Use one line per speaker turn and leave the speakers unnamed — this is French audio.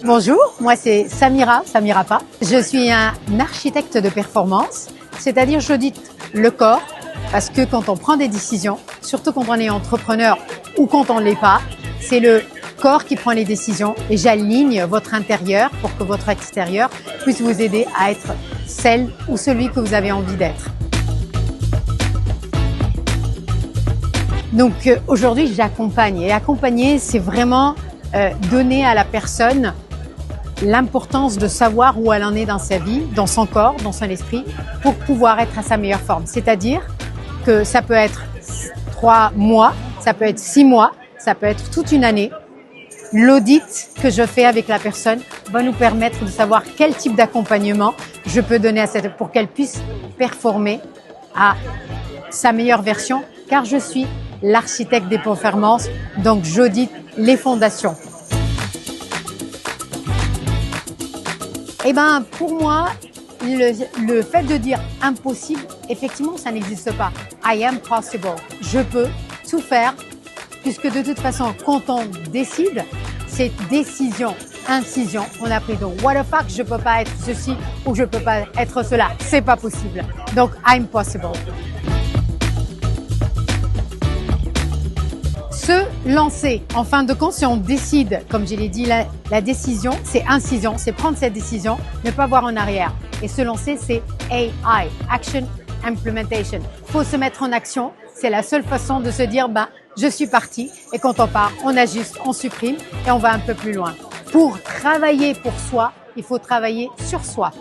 Bonjour, moi c'est Samira Pa. Je suis un architecte de performance, c'est-à-dire j'audite le corps parce que quand on prend des décisions, surtout quand on est entrepreneur ou quand on ne l'est pas, c'est le corps qui prend les décisions et j'aligne votre intérieur pour que votre extérieur puisse vous aider à être celle ou celui que vous avez envie d'être. Donc aujourd'hui j'accompagne et accompagner c'est vraiment donner à la personne l'importance de savoir où elle en est dans sa vie, dans son corps, dans son esprit, pour pouvoir être à sa meilleure forme. C'est-à-dire que ça peut être 3 mois, ça peut être 6 mois, ça peut être toute une année. L'audit que je fais avec la personne va nous permettre de savoir quel type d'accompagnement je peux donner à cette pour qu'elle puisse performer à sa meilleure version, car je suis l'architecte des performances, donc j'audite les fondations. Eh ben, pour moi, le fait de dire impossible, effectivement, ça n'existe pas. I am possible. Je peux tout faire, puisque de toute façon, quand on décide, c'est décision, incision. On a pris donc, what the fuck, je peux pas être ceci ou je peux pas être cela. C'est pas possible. Donc, I'm possible. Se lancer, en fin de compte, si on décide, comme je l'ai dit, la décision, c'est incision, c'est prendre cette décision, ne pas voir en arrière. Et se lancer, c'est AI, Action Implementation. Il faut se mettre en action, c'est la seule façon de se dire, je suis parti. Et quand on part, on ajuste, on supprime et on va un peu plus loin. Pour travailler pour soi, il faut travailler sur soi.